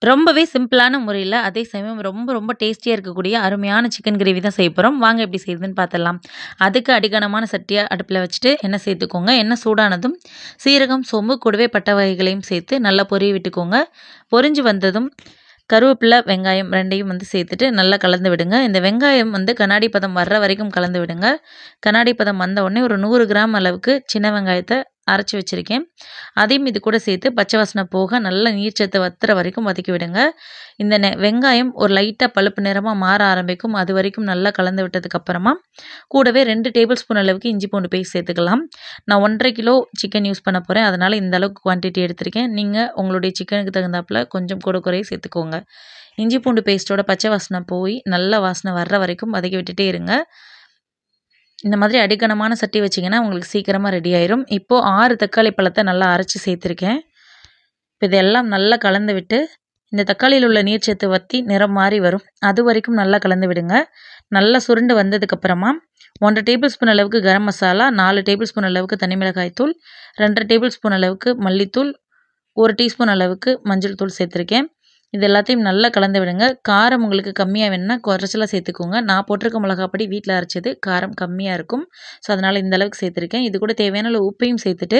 ரொம்பவே சிம்பிளான முறையில, அதே சமயம் ரொம்ப ரொம்ப டேஸ்டியா இருக்கக்கூடிய அருமையான சிக்கன் கிரேவி தான் செய்ய போறோம். வாங்க எப்படி செய்றதுன்னு பார்த்துடலாம். அதுக்கு அடிகனமான சட்டிய அடுப்புல வச்சுட்டு எண்ணெய் சேர்த்துக்கோங்க. எண்ணெய் சூடானதும் சீரகம், சோம்பு கூடவே பட்டை வகைகளையும் சேர்த்து நல்லா பொரிய விட்டுக்கோங்க. பொரிஞ்சு வந்ததும் கருவேப்பிலை, வெங்காயம் 2யும் வந்து சேர்த்துட்டு நல்லா கலந்து விடுங்க. இந்த வெங்காயம் வந்து கண்ணாடி பதம் வர்ற வரைக்கும் கலந்து விடுங்க. கண்ணாடி பதம் வந்த உடனே ஒரு 100 கிராம் அளவுக்கு சின்ன வெங்காயத்த அரைச்சு வச்சிருக்கேன். அதையும் இது கூட சேர்த்து பச்சை வாசனை போக நல்லா நீர்ச்சத்து வத்துற வரைக்கும் வதக்கி விடுங்க. இந்த வெங்காயம் ஒரு லைட்டா பழுப்பு நிறமா மாற ஆரம்பிக்கும். அது வரைக்கும் நல்லா கலந்து விட்டதுக்கு அப்புறமா கூடவே 2 டேபிள் ஸ்பூன் அளவுக்கு இஞ்சி பூண்டு பேஸ்ட் சேர்த்துக்கலாம். நான் 1 1/2 கிலோ சிக்கன் யூஸ் பண்ண போறேன். அதனால இந்த அளவுக்கு குவான்டிட்டி எடுத்திருக்கேன். நீங்க உங்களுடைய சிக்கனுக்கு தகுந்தாப்புல கொஞ்சம் கூட குறைய சேர்த்துக்கோங்க. இஞ்சி பூண்டு பேஸ்ட்டோட பச்சை வாசனை போய் நல்ல வாசனை வர்ற வரைக்கும் வதக்கி விட்டுட்டே இருங்க. இந்த மாதிரி அடிகனமான சட்டி வச்சிங்கன்னா உங்களுக்கு சீக்கிரமாக ரெடி ஆயிரும். இப்போது 6 தக்காளி பழத்தை நல்லா அரைச்சி சேர்த்துருக்கேன். இப்போ இதெல்லாம் நல்லா கலந்து விட்டு இந்த தக்காளியில் உள்ள நீர்ச்சத்து வற்றி நிறம் மாறி வரும். அது வரைக்கும் நல்லா கலந்து விடுங்க. நல்லா சுருண்டு வந்ததுக்கப்புறமா 1 டேபிள் ஸ்பூன் அளவுக்கு கரம் மசாலா, 4 டேபிள் ஸ்பூன் அளவுக்கு தனி மிளகாய் தூள், 2 டேபிள் ஸ்பூன் அளவுக்கு மல்லித்தூள், 1 டீஸ்பூன் அளவுக்கு மஞ்சள் தூள் சேர்த்துருக்கேன். இது எல்லாத்தையும் நல்லா கலந்து விடுங்க. காரம் உங்களுக்கு கம்மியாக வேணும்னா குறைச்சலாக சேர்த்துக்கோங்க. நான் போட்டிருக்க மிளகாப்பொடி வீட்டில் அரைச்சது காரம் கம்மியாக இருக்கும். ஸோ அதனால் இந்த அளவுக்கு சேர்த்துருக்கேன். இது கூட தேவையான அளவு உப்பையும் சேர்த்துட்டு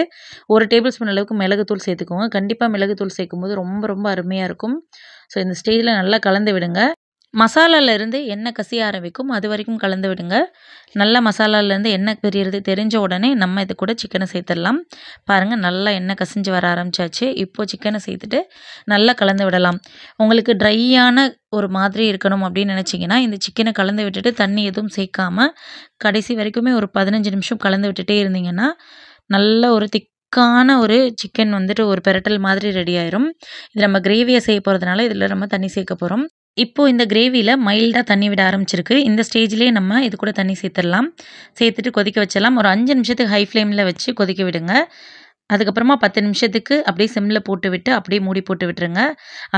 1 டேபிள் ஸ்பூன் அளவுக்கு மிளகுத்தூள் சேர்த்துக்கோங்க. கண்டிப்பாக மிளகுத்தூள் சேர்க்கும்போது ரொம்ப ரொம்ப அருமையாக இருக்கும். ஸோ இந்த ஸ்டேஜில் நல்லா கலந்து விடுங்க. மசாலாலேருந்து எண்ணெய் கசிய ஆரம்பிக்கும். அது வரைக்கும் கலந்து விடுங்க. நல்லா மசாலாலேருந்து எண்ணெய் பிரியறது தெரிஞ்ச உடனே நம்ம இது கூட சிக்கனை சேர்த்துடலாம். பாருங்கள் நல்லா எண்ணெய் கசிஞ்சு வர ஆரம்பிச்சாச்சு. இப்போது சிக்கனை சேர்த்துட்டு நல்லா கலந்து விடலாம். உங்களுக்கு ட்ரையான ஒரு மாதிரி இருக்கணும் அப்படின்னு நினச்சிங்கன்னா இந்த சிக்கனை கலந்து விட்டுட்டு தண்ணி எதுவும் சேர்க்காம கடைசி வரைக்குமே ஒரு 15 நிமிஷம் கலந்து விட்டுட்டே இருந்தீங்கன்னா நல்ல ஒரு திக்கான ஒரு சிக்கன் வந்துட்டு ஒரு பெரட்டல் மாதிரி ரெடி ஆயிரும். இது நம்ம கிரேவியை செய்ய போகிறதுனால இதில் நம்ம தண்ணி சேர்க்க போகிறோம். இப்போது இந்த கிரேவியில் மைல்டாக தண்ணி விட ஆரம்பிச்சிருக்கு. இந்த ஸ்டேஜ்லேயே நம்ம இது கூட தண்ணி சேர்த்துடலாம். சேர்த்துட்டு கொதிக்க வச்சிடலாம். ஒரு 5 நிமிஷத்துக்கு ஹை ஃப்ளேமில் வச்சு கொதிக்க விடுங்க. அதுக்கப்புறமா 10 நிமிஷத்துக்கு அப்படியே சிம்மில் போட்டு விட்டு அப்படியே மூடி போட்டு விட்டுருங்க.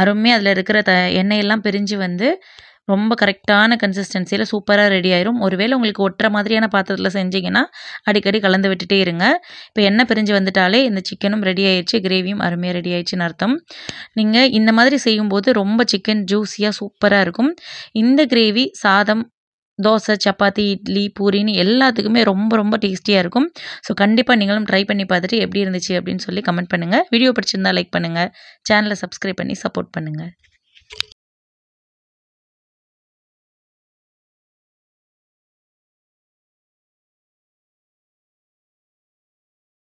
அருமையாக அதில் இருக்கிற எண்ணெயெல்லாம் பிரிஞ்சு வந்து ரொம்ப கரெக்டான கன்சிஸ்டன்சியில் சூப்பராக ரெடி ஆயிரும். ஒருவேளை உங்களுக்கு ஒட்டுற மாதிரியான பாத்திரத்தில் செஞ்சிங்கன்னா அடிக்கடி கலந்து விட்டுட்டே இருங்க. இப்போ எண்ணெய் பிரிஞ்சு வந்துட்டாலே இந்த சிக்கனும் ரெடி ஆயிடுச்சு, கிரேவியும் அருமையாக ரெடி ஆயிடுச்சுன்னு அர்த்தம். நீங்கள் இந்த மாதிரி செய்யும்போது ரொம்ப சிக்கன் ஜூஸியாக சூப்பராக இருக்கும். இந்த கிரேவி சாதம், தோசை, சப்பாத்தி, இட்லி, பூரின்னு எல்லாத்துக்குமே ரொம்ப ரொம்ப டேஸ்டியாக இருக்கும். ஸோ கண்டிப்பாக நீங்களும் ட்ரை பண்ணி பார்த்துட்டு எப்படி இருந்துச்சு அப்படின்னு சொல்லி கமெண்ட் பண்ணுங்கள். வீடியோ பிடிச்சிருந்தா லைக் பண்ணுங்கள். சேனலை சப்ஸ்கிரைப் பண்ணி சப்போர்ட் பண்ணுங்கள்.